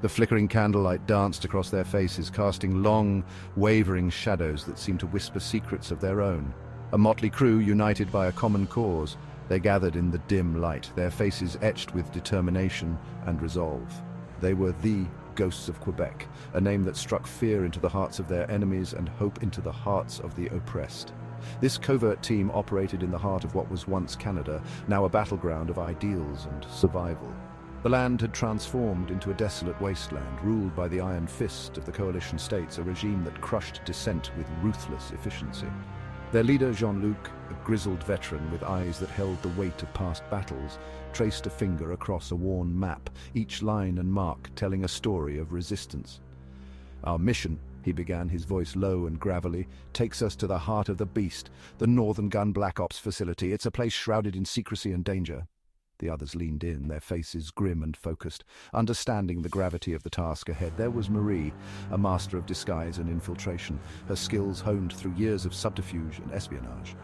The flickering candlelight danced across their faces, casting long, wavering shadows that seemed to whisper secrets of their own. A motley crew united by a common cause, they gathered in the dim light, their faces etched with determination and resolve. They were the Ghosts of Quebec, a name that struck fear into the hearts of their enemies and hope into the hearts of the oppressed. This covert team operated in the heart of what was once Canada, now a battleground of ideals and survival. The land had transformed into a desolate wasteland, ruled by the iron fist of the coalition states, a regime that crushed dissent with ruthless efficiency. Their leader, Jean-Luc, a grizzled veteran with eyes that held the weight of past battles, traced a finger across a worn map, each line and mark telling a story of resistance. "Our mission," he began, his voice low and gravelly, "takes us to the heart of the beast, the Northern Gun Black Ops facility. It's a place shrouded in secrecy and danger." The others leaned in, their faces grim and focused, understanding the gravity of the task ahead. There was Marie, a master of disguise and infiltration, her skills honed through years of subterfuge and espionage.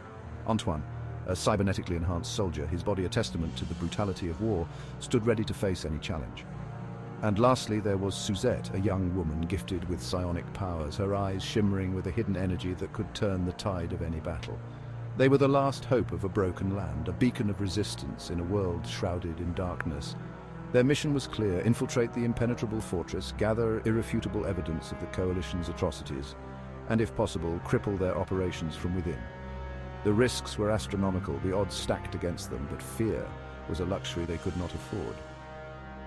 Antoine, a cybernetically enhanced soldier, his body a testament to the brutality of war, stood ready to face any challenge. And lastly, there was Suzette, a young woman gifted with psionic powers, her eyes shimmering with a hidden energy that could turn the tide of any battle. They were the last hope of a broken land, a beacon of resistance in a world shrouded in darkness. Their mission was clear: infiltrate the impenetrable fortress, gather irrefutable evidence of the coalition's atrocities, and if possible, cripple their operations from within. The risks were astronomical, the odds stacked against them, but fear was a luxury they could not afford.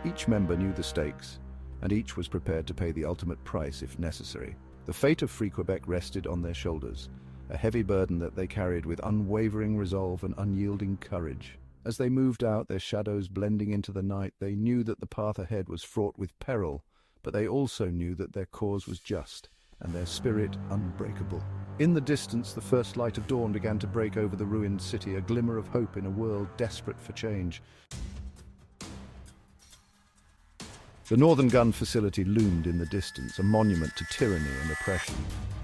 Each member knew the stakes, and each was prepared to pay the ultimate price if necessary. The fate of Free Quebec rested on their shoulders, a heavy burden that they carried with unwavering resolve and unyielding courage. As they moved out, their shadows blending into the night, they knew that the path ahead was fraught with peril, but they also knew that their cause was just, and their spirit unbreakable. In the distance, the first light of dawn began to break over the ruined city, a glimmer of hope in a world desperate for change. The Northern Gun facility loomed in the distance, a monument to tyranny and oppression.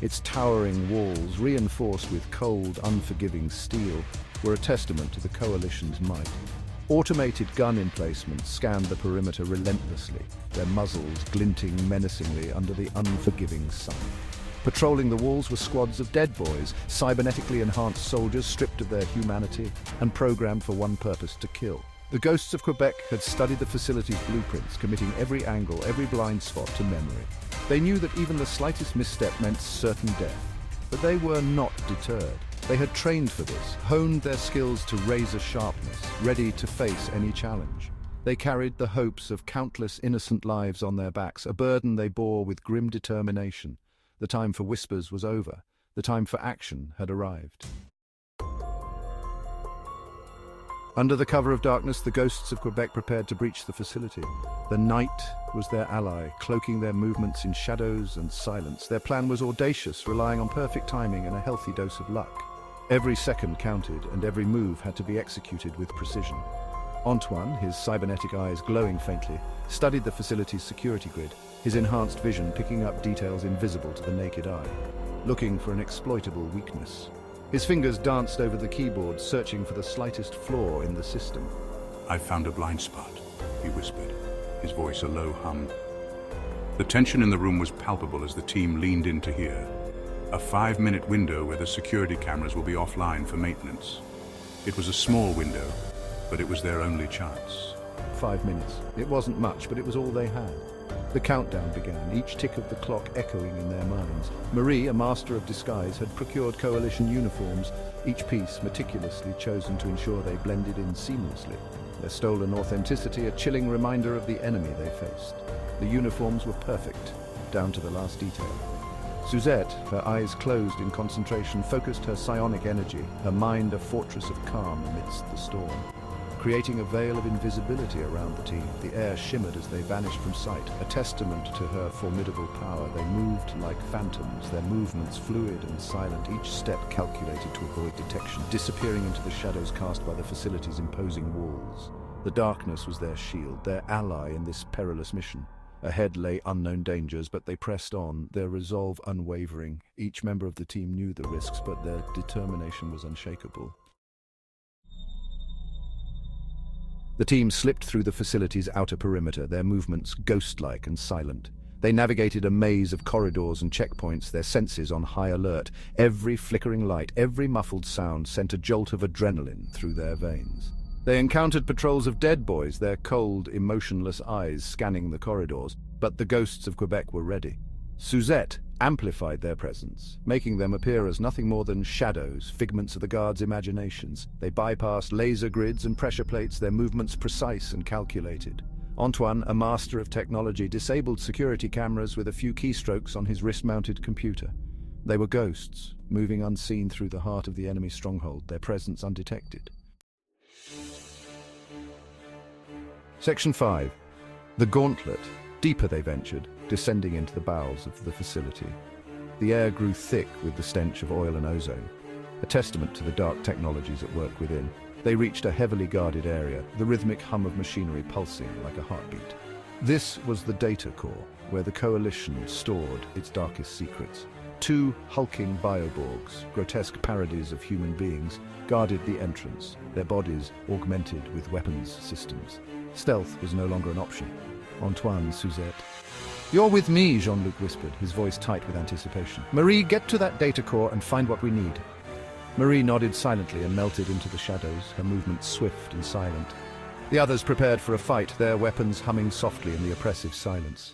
Its towering walls, reinforced with cold, unforgiving steel, were a testament to the coalition's might. Automated gun emplacements scanned the perimeter relentlessly, their muzzles glinting menacingly under the unforgiving sun. Patrolling the walls were squads of dead boys, cybernetically enhanced soldiers stripped of their humanity and programmed for one purpose: to kill. The Ghosts of Quebec had studied the facility's blueprints, committing every angle, every blind spot to memory. They knew that even the slightest misstep meant certain death. But they were not deterred. They had trained for this, honed their skills to razor sharpness, ready to face any challenge. They carried the hopes of countless innocent lives on their backs, a burden they bore with grim determination. The time for whispers was over. The time for action had arrived. Under the cover of darkness, the Ghosts of Quebec prepared to breach the facility. The night was their ally, cloaking their movements in shadows and silence. Their plan was audacious, relying on perfect timing and a healthy dose of luck. Every second counted, and every move had to be executed with precision. Antoine, his cybernetic eyes glowing faintly, studied the facility's security grid, his enhanced vision picking up details invisible to the naked eye, looking for an exploitable weakness. His fingers danced over the keyboard, searching for the slightest flaw in the system. "I've found a blind spot," he whispered, his voice a low hum. The tension in the room was palpable as the team leaned in to hear. A 5-minute window where the security cameras will be offline for maintenance. It was a small window, but it was their only chance. 5 minutes. It wasn't much, but it was all they had. The countdown began, each tick of the clock echoing in their minds. Marie, a master of disguise, had procured coalition uniforms, each piece meticulously chosen to ensure they blended in seamlessly. Their stolen authenticity a chilling reminder of the enemy they faced. The uniforms were perfect, down to the last detail. Suzette, her eyes closed in concentration, focused her psionic energy, her mind a fortress of calm amidst the storm. Creating a veil of invisibility around the team, the air shimmered as they vanished from sight, a testament to her formidable power. They moved like phantoms, their movements fluid and silent, each step calculated to avoid detection, disappearing into the shadows cast by the facility's imposing walls. The darkness was their shield, their ally in this perilous mission. Ahead lay unknown dangers, but they pressed on, their resolve unwavering. Each member of the team knew the risks, but their determination was unshakable. The team slipped through the facility's outer perimeter, their movements ghost-like and silent. They navigated a maze of corridors and checkpoints, their senses on high alert. Every flickering light, every muffled sound sent a jolt of adrenaline through their veins. They encountered patrols of dead boys, their cold, emotionless eyes scanning the corridors, but the ghosts of Quebec were ready. Suzette amplified their presence, making them appear as nothing more than shadows, figments of the guards' imaginations. They bypassed laser grids and pressure plates, their movements precise and calculated. Antoine, a master of technology, disabled security cameras with a few keystrokes on his wrist-mounted computer. They were ghosts, moving unseen through the heart of the enemy stronghold, their presence undetected. Section 5. The Gauntlet. Deeper they ventured, descending into the bowels of the facility. The air grew thick with the stench of oil and ozone, a testament to the dark technologies at work within. They reached a heavily guarded area, the rhythmic hum of machinery pulsing like a heartbeat. This was the data core, where the Coalition stored its darkest secrets. 2 hulking bioborgs, grotesque parodies of human beings, guarded the entrance, their bodies augmented with weapons systems. Stealth was no longer an option. Antoine, Suzette. "You're with me," Jean-Luc whispered, his voice tight with anticipation. "Marie, get to that data core and find what we need." Marie nodded silently and melted into the shadows, her movements swift and silent. The others prepared for a fight, their weapons humming softly in the oppressive silence.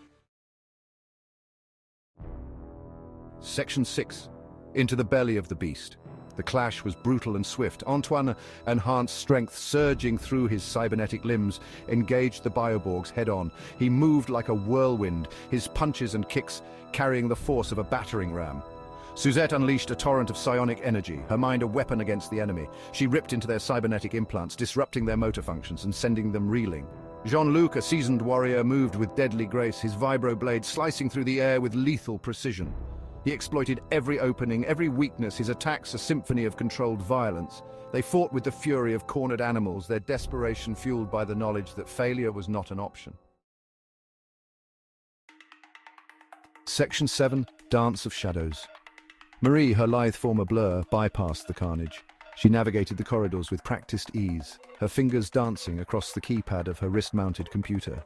Section 6. Into the belly of the beast. The clash was brutal and swift. Antoine, enhanced strength surging through his cybernetic limbs, engaged the bioborgs head-on. He moved like a whirlwind, his punches and kicks carrying the force of a battering ram. Suzette unleashed a torrent of psionic energy, her mind a weapon against the enemy. She ripped into their cybernetic implants, disrupting their motor functions and sending them reeling. Jean-Luc, a seasoned warrior, moved with deadly grace, his vibro-blade slicing through the air with lethal precision. He exploited every opening, every weakness, his attacks a symphony of controlled violence. They fought with the fury of cornered animals, their desperation fueled by the knowledge that failure was not an option. Section 7. Dance of Shadows. Marie, her lithe form a blur, bypassed the carnage. She navigated the corridors with practiced ease, her fingers dancing across the keypad of her wrist-mounted computer.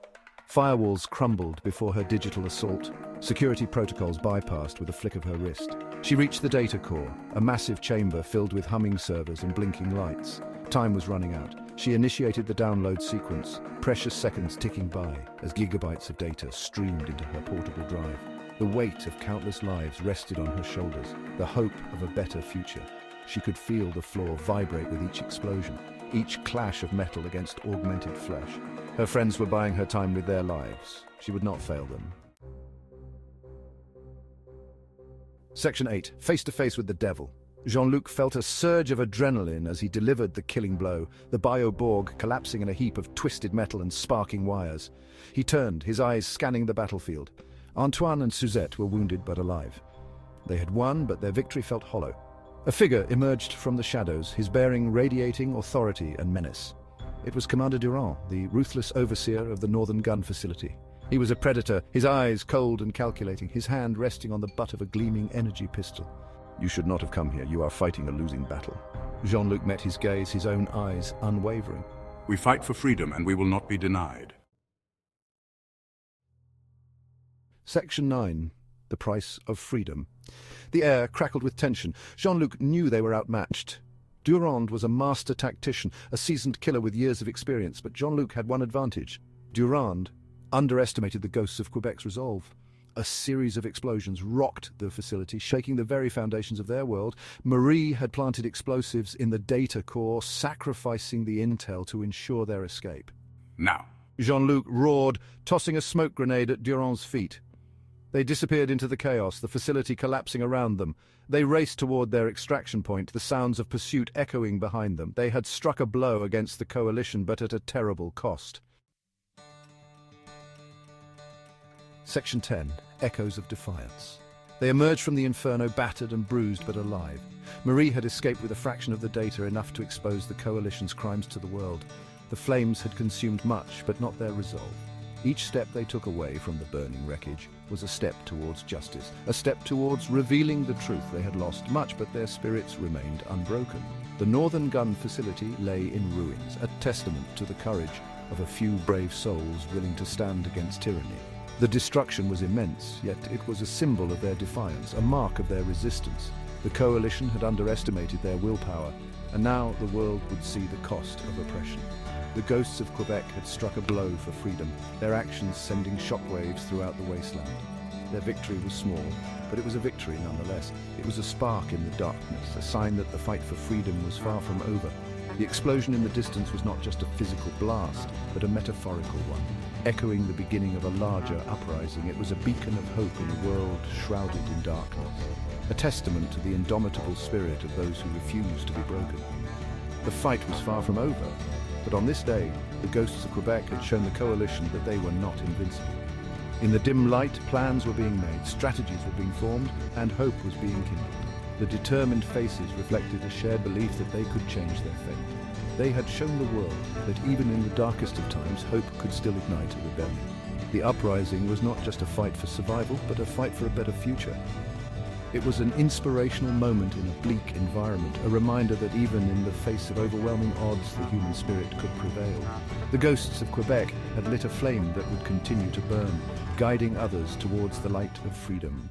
Firewalls crumbled before her digital assault, security protocols bypassed with a flick of her wrist. She reached the data core, a massive chamber filled with humming servers and blinking lights. Time was running out. She initiated the download sequence, precious seconds ticking by as gigabytes of data streamed into her portable drive. The weight of countless lives rested on her shoulders, the hope of a better future. She could feel the floor vibrate with each explosion, each clash of metal against augmented flesh. Her friends were buying her time with their lives. She would not fail them. Section 8. Face to face with the devil. Jean-Luc felt a surge of adrenaline as he delivered the killing blow, the bioborg collapsing in a heap of twisted metal and sparking wires. He turned, his eyes scanning the battlefield. Antoine and Suzette were wounded but alive. They had won, but their victory felt hollow. A figure emerged from the shadows, his bearing radiating authority and menace. It was Commander Durand, the ruthless overseer of the Northern Gun Facility. He was a predator, his eyes cold and calculating, his hand resting on the butt of a gleaming energy pistol. "You should not have come here. You are fighting a losing battle." Jean-Luc met his gaze, his own eyes unwavering. "We fight for freedom, and we will not be denied." Section 9. The Price of Freedom. The air crackled with tension. Jean-Luc knew they were outmatched. Durand was a master tactician, a seasoned killer with years of experience, but Jean-Luc had one advantage. Durand underestimated the ghosts of Quebec's resolve. A series of explosions rocked the facility, shaking the very foundations of their world. Marie had planted explosives in the data core, sacrificing the intel to ensure their escape. "Now." Jean-Luc roared, tossing a smoke grenade at Durand's feet. They disappeared into the chaos, the facility collapsing around them. They raced toward their extraction point, the sounds of pursuit echoing behind them. They had struck a blow against the Coalition, but at a terrible cost. Section 10. Echoes of Defiance. They emerged from the inferno, battered and bruised, but alive. Marie had escaped with a fraction of the data, enough to expose the Coalition's crimes to the world. The flames had consumed much, but not their resolve. Each step they took away from the burning wreckage was a step towards justice, a step towards revealing the truth. They had lost much, but their spirits remained unbroken. The northern gun facility lay in ruins, a testament to the courage of a few brave souls willing to stand against tyranny. The destruction was immense, yet it was a symbol of their defiance, a mark of their resistance. The coalition had underestimated their willpower, and now the world would see the cost of oppression. The ghosts of Quebec had struck a blow for freedom, their actions sending shockwaves throughout the wasteland. Their victory was small, but it was a victory nonetheless. It was a spark in the darkness, a sign that the fight for freedom was far from over. The explosion in the distance was not just a physical blast, but a metaphorical one. Echoing the beginning of a larger uprising, it was a beacon of hope in a world shrouded in darkness. A testament to the indomitable spirit of those who refuse to be broken. The fight was far from over, but on this day, the ghosts of Quebec had shown the coalition that they were not invincible. In the dim light, plans were being made, strategies were being formed, and hope was being kindled. The determined faces reflected a shared belief that they could change their fate. They had shown the world that even in the darkest of times, hope could still ignite a rebellion. The uprising was not just a fight for survival, but a fight for a better future. It was an inspirational moment in a bleak environment, a reminder that even in the face of overwhelming odds, the human spirit could prevail. The ghosts of Quebec had lit a flame that would continue to burn, guiding others towards the light of freedom.